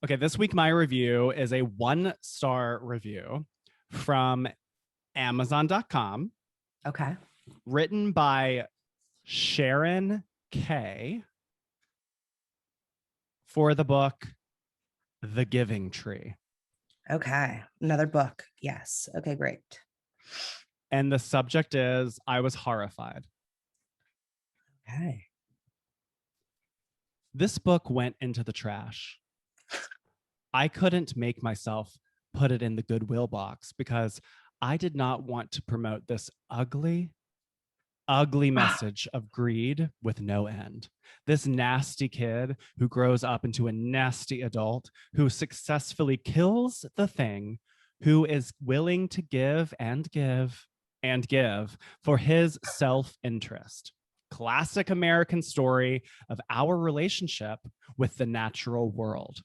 Okay, this week my review is a 1-star review from Amazon.com, Okay. written by Sharon K. for the book The Giving Tree. Okay. Another book. Yes. Okay, great. And the subject is I was horrified. Okay. This book went into the trash. I couldn't make myself put it in the Goodwill box because I did not want to promote this ugly message of greed with no end. This nasty kid who grows up into a nasty adult who successfully kills the thing, who is willing to give and give and give for his self-interest. Classic American story of our relationship with the natural world.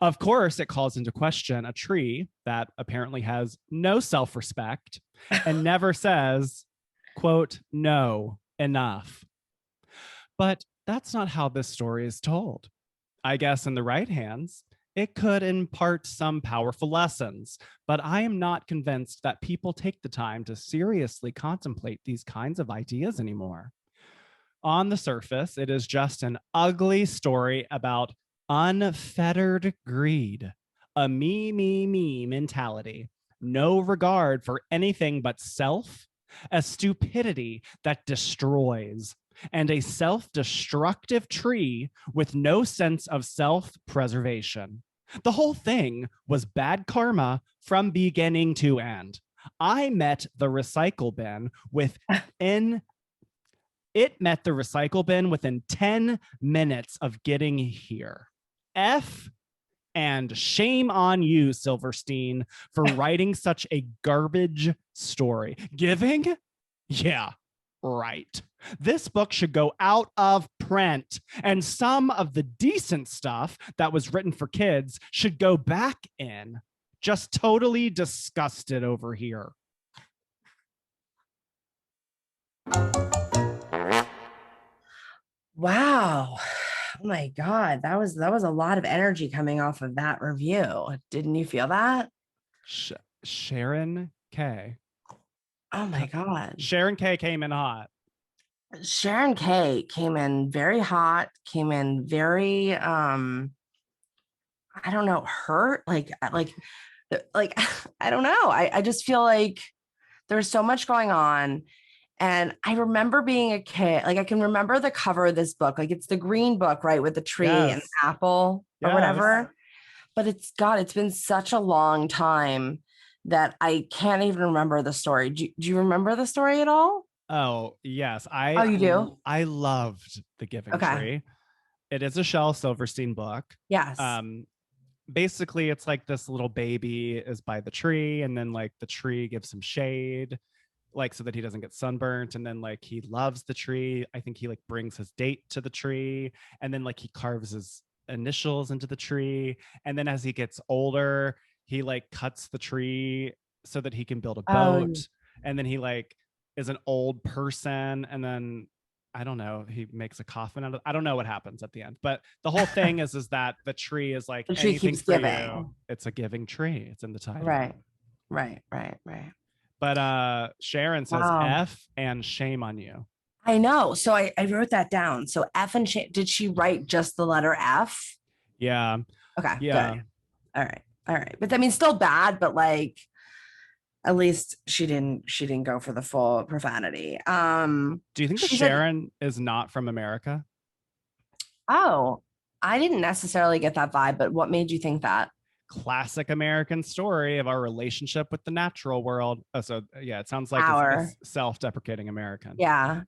Of course, it calls into question a tree that apparently has no self-respect and never says, quote, no, enough. But that's not how this story is told. I guess in the right hands, it could impart some powerful lessons, but I am not convinced that people take the time to seriously contemplate these kinds of ideas anymore. On the surface, it is just an ugly story about unfettered greed, a me mentality, no regard for anything but self, a stupidity that destroys, and a self-destructive tree with no sense of self-preservation. The whole thing was bad karma from beginning to end. I met the recycle bin within 10 minutes of getting here. And shame on you, Silverstein, for writing such a garbage story. Giving? Yeah, right. This book should go out of print, and some of the decent stuff that was written for kids should go back in. Just totally disgusted over here. Wow. Oh my God. That was a lot of energy coming off of that review. Didn't you feel that? Sharon K. Oh my God. Sharon K came in hot. Sharon K came in very hot, came in very I don't know, hurt. Like I don't know. I just feel like there's so much going on. And I remember being a kid, like I can remember the cover of this book. Like it's the green book, right? With the tree and the apple or whatever. But it's been such a long time that I can't even remember the story. Do you remember the story at all? Oh, yes. Oh, you do? I loved The Giving Tree. It is a Shel Silverstein book. Yes. Basically, it's like this little baby is by the tree, and then like the tree gives him shade, like so that he doesn't get sunburnt, and then like he loves the tree. I think he like brings his date to the tree, and then like he carves his initials into the tree, and then as he gets older he like cuts the tree so that he can build a boat, and then he like is an old person, and then I don't know, he makes a coffin out of, I don't know what happens at the end, but the whole thing is that the tree is like the tree anything keeps for giving. you. It's a giving tree. It's in the title. Right. But Sharon says F and shame on you. I know. So I wrote that down. So F and shame. Did she write just the letter F? Yeah. Okay. Yeah. Good. All right. But I mean, still bad, but like, at least she didn't go for the full profanity. Do you think that Sharon is not from America? Oh, I didn't necessarily get that vibe, but what made you think that? Classic American story of our relationship with the natural world. So yeah, it sounds like it's self-deprecating American. Yeah.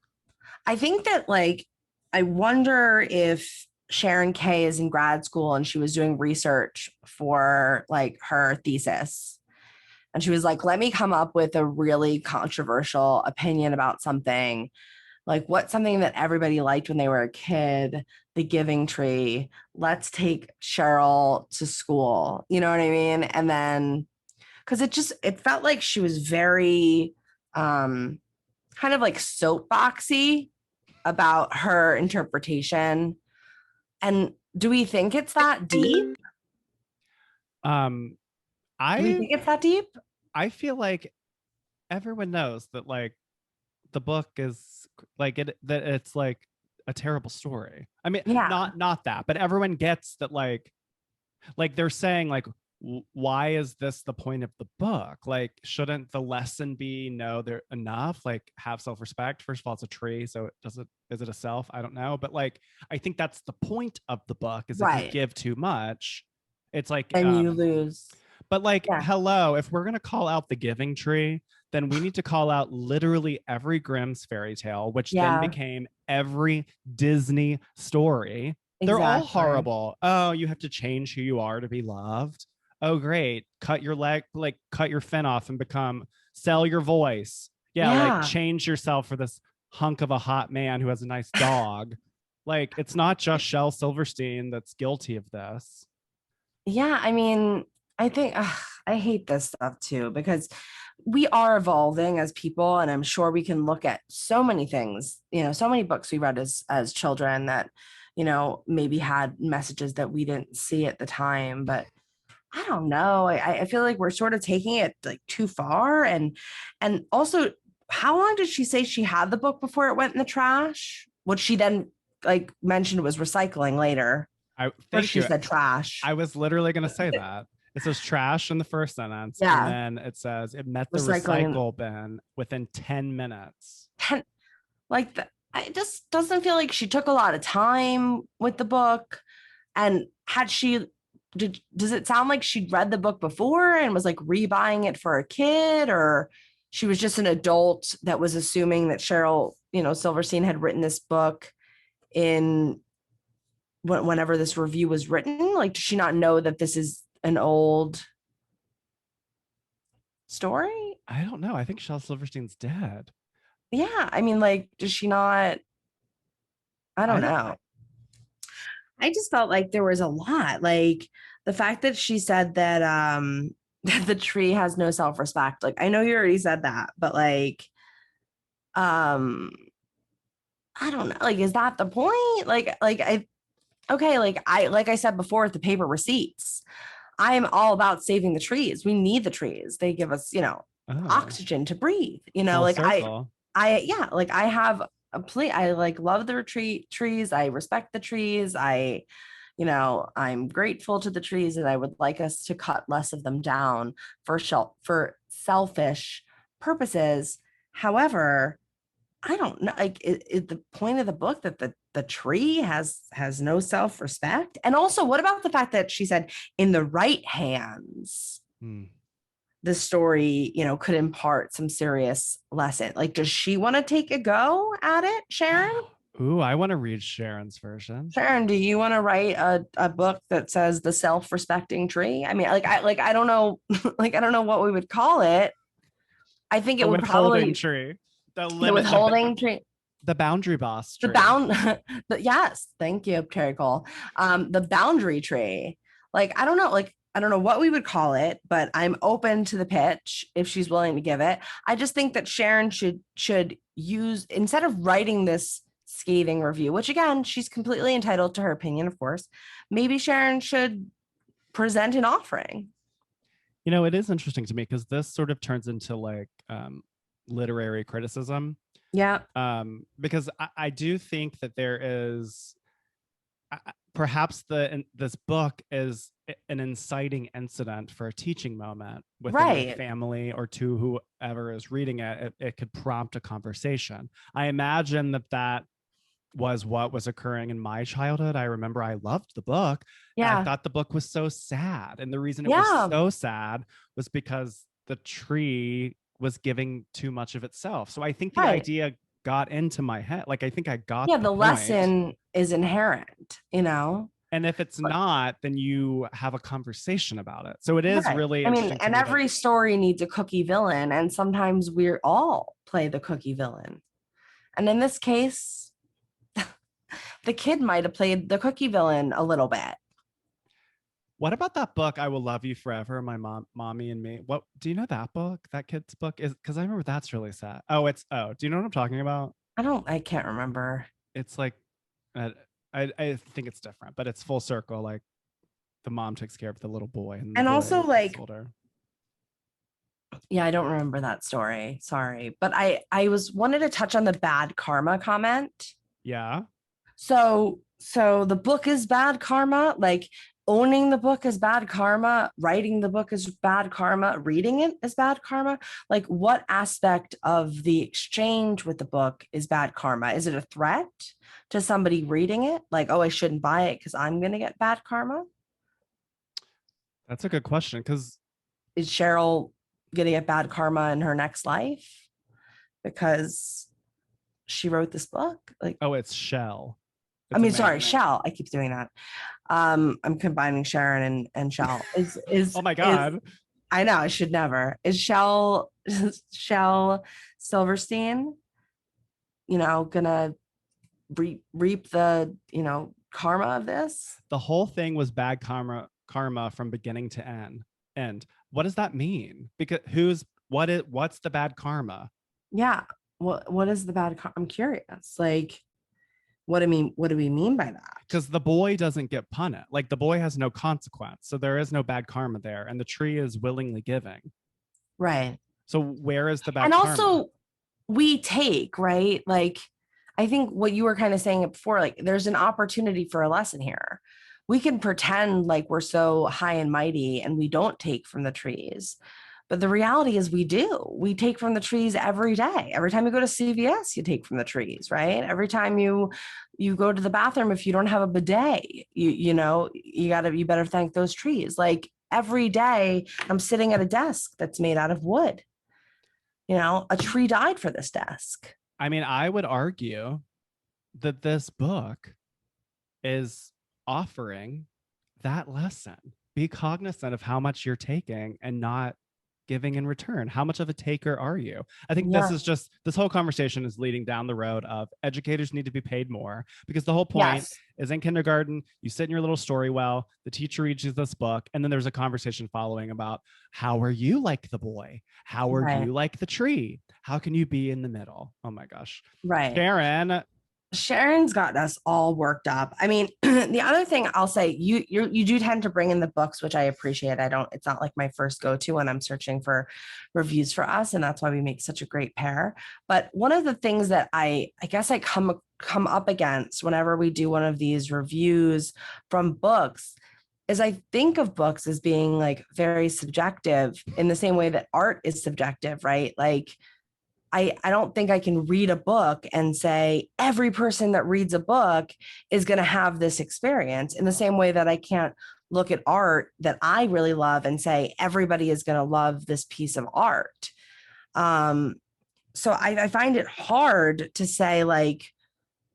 I think that like, I wonder if Sharon K is in grad school and she was doing research for like her thesis. And she was like, let me come up with a really controversial opinion about something. Like what's something that everybody liked when they were a kid? The Giving Tree. Let's take Cheryl to school. You know what I mean? And then, because it felt like she was very kind of like soapboxy about her interpretation. And do we think it's that deep? Um, Do we I think it's that deep? I feel like everyone knows that like the book is like it that it's like a terrible story. I mean, Yeah. not that, but everyone gets that like they're saying like why is this the point of the book? Like shouldn't the lesson be no they're enough, like have self-respect? First of all, it's a tree, so it doesn't, is it a self? I don't know, but like I think that's the point of the book, is if you Right. give too much it's like And you lose. but like Yeah. hello, if we're going to call out the giving tree, then we need to call out literally every Grimm's fairy tale, which then Yeah. became every Disney story. They're all Exactly. horrible. Oh, you have to change who you are to be loved. Oh, great. Cut your leg, like cut your fin off and become, sell your voice. Yeah, like Yeah. change yourself for this hunk of a hot man who has a nice dog. Like it's not just Shel Silverstein that's guilty of this. Yeah. I mean, I think I hate this stuff too because we are evolving as people, and I'm sure we can look at so many things, so many books we read as children that, maybe had messages that we didn't see at the time. But I don't know. I feel like we're sort of taking it like too far. And also, how long did she say she had the book before it went in the trash? What she then like mentioned was recycling later. I First thank she you. said trash. I was literally going to say that. It says trash in the first sentence, and Yeah, then it says it met the recycling. recycle bin within 10 minutes. And like it just doesn't feel like she took a lot of time with the book. And had she does it sound like she'd read the book before and was like rebuying it for a kid, or she was just an adult that was assuming that Cheryl, Silverstein had written this book in whenever this review was written? Like, does she not know that this is an old story? I don't know. I think Shel Silverstein's dead. Yeah. I mean, like, does she not? I I don't don't. know. I just felt like there was a lot. Like the fact that she said that that the tree has no self-respect. Like I know you already said that, but like um I don't know. Like is that the point? Like I okay, like I said before with the paper receipts. I am all about saving the trees. We need the trees. They give us, Oh, oxygen to breathe. full circle. Yeah, like I have a plea. I like love the retreat trees. I respect the trees. I'm grateful to the trees, and I would like us to cut less of them down for selfish purposes. However, I don't know. Like, is the point of the book that the tree has no self respect? And also, what about the fact that she said in the right hands, Hmm. the story, could impart some serious lesson? Like, does she want to take a go at it, Sharon? Ooh, I want to read Sharon's version. Sharon, do you want to write a book that says the self-respecting tree? I mean, I don't know, like I don't know what we would call it. I think The it would withholding probably tree. The the limit. withholding tree. The boundary boss The tree. bound yes, thank you, Terry Cole. The boundary tree. Like, I don't know what we would call it, but I'm open to the pitch if she's willing to give it. I just think that Sharon should use, instead of writing this scathing review, which again, she's completely entitled to her opinion, of course, maybe Sharon should present an offering. You know, it is interesting to me because this sort of turns into like literary criticism. Yeah. Because I do think that there is perhaps this book is an inciting incident for a teaching moment within the Right. family or to whoever is reading it. It could prompt a conversation. I imagine that was what was occurring in my childhood. I remember I loved the book. I Yeah. thought the book was so sad, and the reason it was Yeah. so sad was because the tree was giving too much of itself. So I think the Right. idea got into my head. Like I think I got Yeah. the The point. lesson is inherent. And if it's not, then you have a conversation about it. So it is Right. really I mean, interesting to and me that every story needs a cookie villain, and sometimes we're all play the cookie villain. And in this case, the kid might have played the cookie villain a little bit. what about that book, I Will Love You Forever, My Mommy and Me? What do you know that book? That kid's book is, because I remember that's really sad. Do you know what I'm talking about? I can't remember. It's like uh, I think it's different, but it's full circle. Like the mom takes care of the little boy, and the And boy also, gets like, older. yeah, I don't remember that story. Sorry. But I wanted to touch on the bad karma comment. Yeah. So the book is bad karma, like owning the book is bad karma, writing the book is bad karma, reading it is bad karma. Like, what aspect of the exchange with the book is bad karma? Is it a threat to somebody reading it? Like, oh, I shouldn't buy it because I'm going to get bad karma? That's a good question, because Is Cheryl going to get bad karma in her next life because she wrote this book? Like, oh, it's Shel. I mean, sorry, Shel. I keep doing that. I'm combining Sharon and Shel. Oh my Is God. I know I should never. Is Shel Silverstein, gonna reap the, karma of this? The whole thing was bad karma from beginning to end. And what does that mean? Because what's the bad karma? Yeah. What is the bad I'm curious. Like, what do we mean by that? Because the boy doesn't get punished. Like, the boy has no consequence. So there is no bad karma there. And the tree is willingly giving. Right. So where is the bad And karma? also, we take, right? Like, I think what you were kind of saying before, like, there's an opportunity for a lesson here. We can pretend like we're so high and mighty and we don't take from the trees. But the reality is we do. We take from the trees every day. Every time you go to CVS, you take from the trees, right? Every time you go to the bathroom, if you don't have a bidet, you better thank those trees. Like, every day I'm sitting at a desk that's made out of wood. A tree died for this desk. I mean, I would argue that this book is offering that lesson. Be cognizant of how much you're taking and not giving in return. How much of a taker are you? I think this whole conversation is leading down the road of educators need to be paid more, because the whole point is, in kindergarten, you sit in your little story well, the teacher reads you this book, and then there's a conversation following about, how are you like the boy? How are you like the tree? How can you be in the middle? Oh my gosh. Right. Sharon's got us all worked up. I mean, the other thing I'll say, you do tend to bring in the books, which I appreciate. It's not like my first go-to when I'm searching for reviews for us, and that's why we make such a great pair. But one of the things that I guess I come up against whenever we do one of these reviews from books is, I think of books as being like very subjective, in the same way that art is subjective, right? Like, I don't think I can read a book and say every person that reads a book is going to have this experience, in the same way that I can't look at art that I really love and say everybody is going to love this piece of art. So I find it hard to say, like,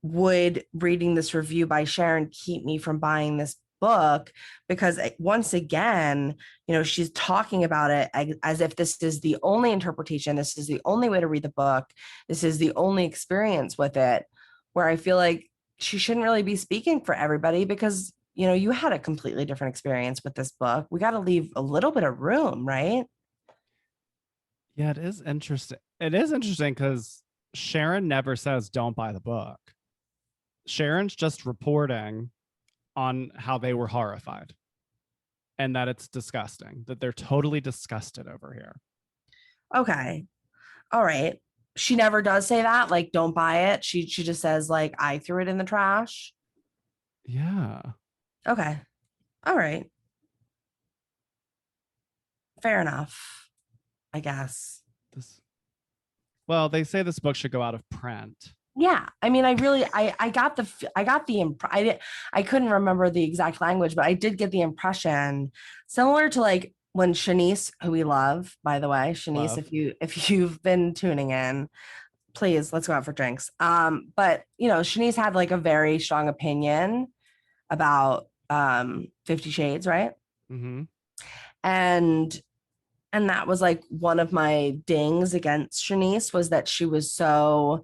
would reading this review by Sharon keep me from buying this book? Because once again, she's talking about it as if this is the only interpretation, this is the only way to read the book, this is the only experience with it, where I feel like she shouldn't really be speaking for everybody, because you had a completely different experience with this book. We got to leave a little bit of room, right? Yeah, it is interesting. It is interesting because Sharon never says don't buy the book. Sharon's just reporting on how they were horrified and that it's disgusting, that they're totally disgusted over here. Okay. All right. She never does say that, like, don't buy it. She just says, like, I threw it in the trash. Yeah. Okay. All right. Fair enough, I guess. Well, they say this book should go out of print. Yeah, I mean, I couldn't remember the exact language, but I did get the impression, similar to like when Shanice, who we love, by the way, Shanice, if you've been tuning in, please, let's go out for drinks. But Shanice had like a very strong opinion about 50 Shades, right? Mm-hmm. And that was like one of my dings against Shanice, was that she was so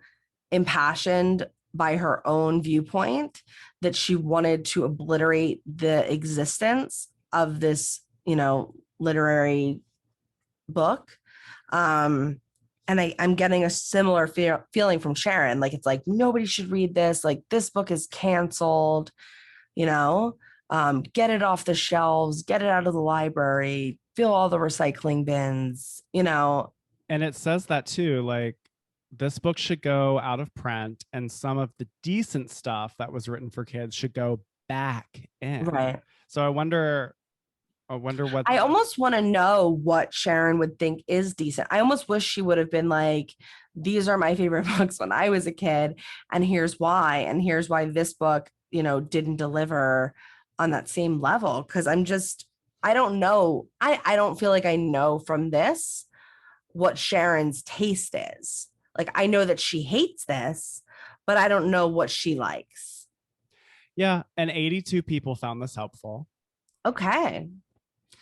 impassioned by her own viewpoint that she wanted to obliterate the existence of this, literary book. And I'm getting a similar feeling from Sharon. Like, it's like, nobody should read this. Like, this book is canceled, Get it off the shelves, get it out of the library, fill all the recycling bins, And it says that too, like this book should go out of print and some of the decent stuff that was written for kids should go back in. Right. So I wonder what. I almost want to know what Sharon would think is decent. I almost wish she would have been like, these are my favorite books when I was a kid, and here's why. And here's why this book, didn't deliver on that same level. Cause I don't know. I don't feel like I know from this what Sharon's taste is. Like, I know that she hates this, but I don't know what she likes. Yeah. And 82 people found this helpful. Okay.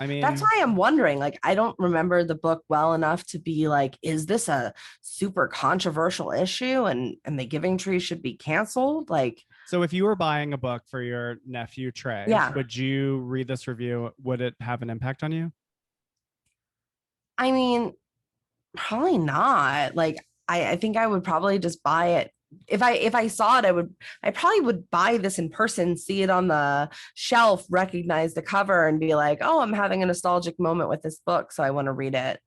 I mean, that's why I'm wondering, like, I don't remember the book well enough to be like, is this a super controversial issue and the Giving Tree should be canceled? Like, so if you were buying a book for your nephew, Trey, would you read this review? Would it have an impact on you? I mean, probably not. Like, I think I would probably just buy it. If I saw it, I probably would buy this in person, see it on the shelf, recognize the cover and be like, oh, I'm having a nostalgic moment with this book, so I want to read it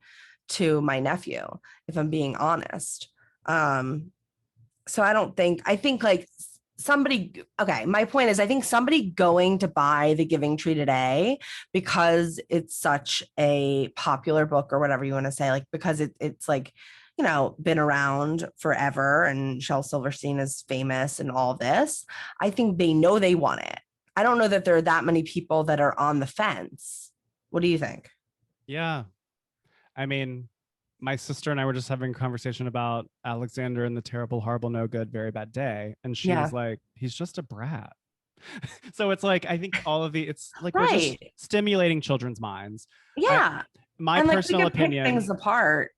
to my nephew, if I'm being honest. So I think like my point is, I think somebody going to buy The Giving Tree today because it's such a popular book, or whatever you want to say, like, because it's like, been around forever and Shel Silverstein is famous and all this, I think they know they want it. I don't know that there are that many people that are on the fence. What do you think? Yeah. I mean, my sister and I were just having a conversation about Alexander and the Terrible, Horrible, No Good, Very Bad Day. And she was like, he's just a brat. So it's like, I think it's like, we're just stimulating children's minds. Yeah. My personal opinion.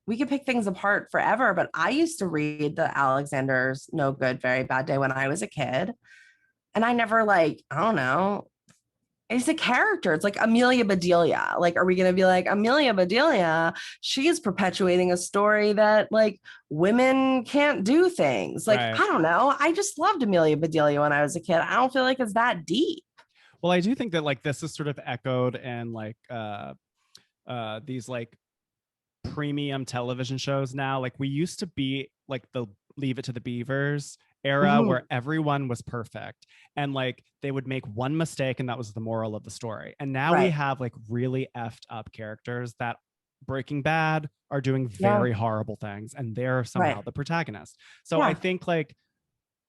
We could pick things apart forever, but I used to read the Alexander's No Good, Very Bad Day when I was a kid. And I never I don't know. It's a character. It's like Amelia Bedelia. Like, are we going to be like, Amelia Bedelia, she is perpetuating a story that like women can't do things. Like, I don't know. I just loved Amelia Bedelia when I was a kid. I don't feel like it's that deep. Well, I do think that like this is sort of echoed in like these like premium television shows now. Like we used to be like the Leave It to the Beavers era where everyone was perfect and like they would make one mistake and that was the moral of the story. And now we have like really effed up characters that Breaking Bad are doing very horrible things and they're somehow the protagonist. So I think like,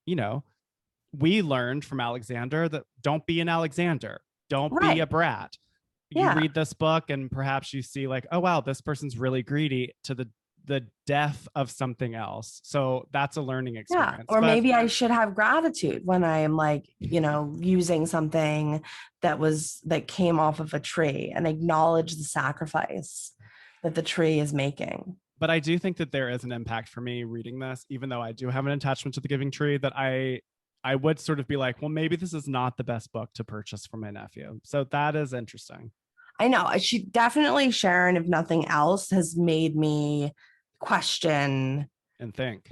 we learned from Alexander that don't be an Alexander, don't be a brat. You read this book and perhaps you see like, oh wow, this person's really greedy to the death of something else. So that's a learning experience. Or maybe I should have gratitude when I am like, using something that came off of a tree and acknowledge the sacrifice that the tree is making. But I do think that there is an impact for me reading this, even though I do have an attachment to The Giving Tree, that I would sort of be like, well, maybe this is not the best book to purchase for my nephew. So that is interesting. I know. She definitely, Sharon, if nothing else, has made me question and think,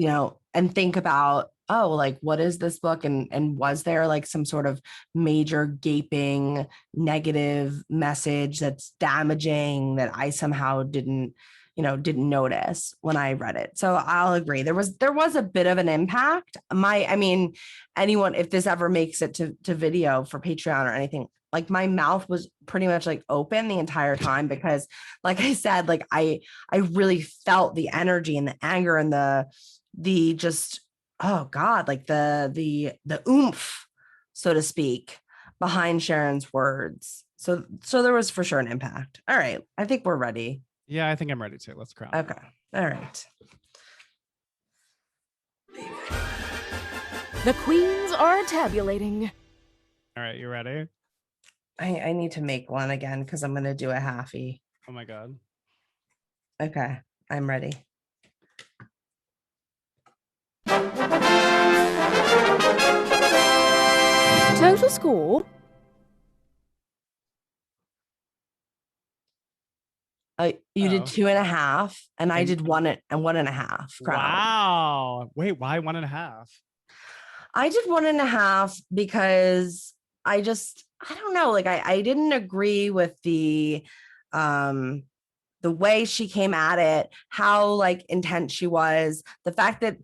and think about, oh, like, what is this book? And was there like some sort of major gaping negative message that's damaging that I somehow didn't notice when I read it? So I'll agree. There was a bit of an impact. Anyone, if this ever makes it to video for Patreon or anything, like my mouth was pretty much like open the entire time because like I said, like I really felt the energy and the anger and the just, oh God, like the oomph, so to speak, behind Sharon's words. So there was for sure an impact. All right. I think we're ready. Yeah, I think I'm ready too. Let's crown. Okay. All right. The queens are tabulating. All right, you ready? I need to make one again because I'm going to do a halfie. Oh my God. Okay, I'm ready. Total score. You did 2.5 and I did 1.5. Wow. Wait, why 1.5? I did 1.5 because I just, I don't know, like I didn't agree with the way she came at it, how like intense she was, the fact that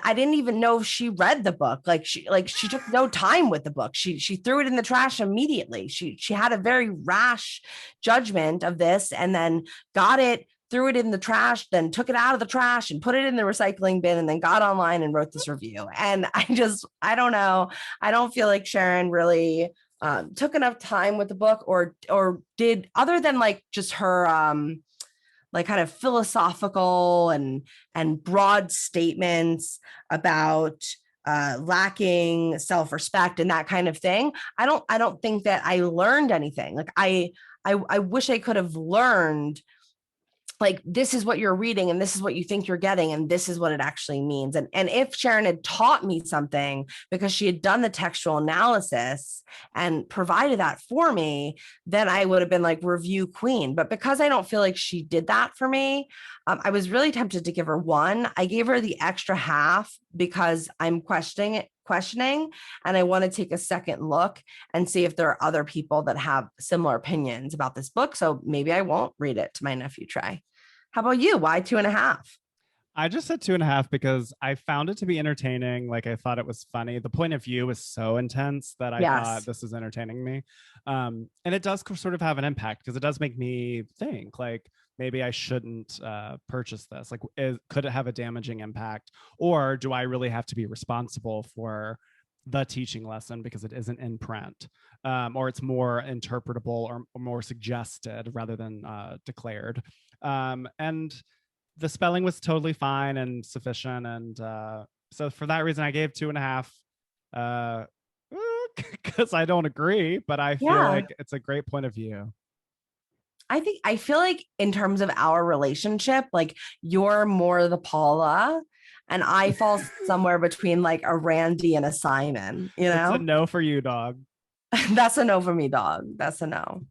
I didn't even know if she read the book. She took no time with the book. She threw it in the trash immediately. She had a very rash judgment of this and then got it, threw it in the trash, then took it out of the trash and put it in the recycling bin and then got online and wrote this review. And I don't know. I don't feel like Sharon really took enough time with the book or did, other than like just her like kind of philosophical and broad statements about lacking self-respect and that kind of thing. I don't think that I learned anything. Like I wish I could have learned, like, this is what you're reading and this is what you think you're getting and this is what it actually means. And if Sharon had taught me something because she had done the textual analysis and provided that for me, then I would have been like review queen. But because I don't feel like she did that for me, I was really tempted to give her 1. I gave her the extra half because I'm questioning and I want to take a second look and see if there are other people that have similar opinions about this book. So maybe I won't read it to my nephew Trey. How about you? Why 2.5? I just said 2.5 because I found it to be entertaining. Like, I thought it was funny. The point of view was so intense that I thought this is entertaining me. And it does sort of have an impact because it does make me think, like, maybe I shouldn't purchase this. Like, could it have a damaging impact? Or do I really have to be responsible for the teaching lesson because it isn't in print? Or it's more interpretable or more suggested rather than declared. And the spelling was totally fine and sufficient. And so for that reason, I gave 2.5 because I don't agree, but I feel like it's a great point of view. I feel like in terms of our relationship, like you're more the Paula and I fall somewhere between like a Randy and a Simon, you know? It's a no for you, dog. That's a no for me, dog. That's a no.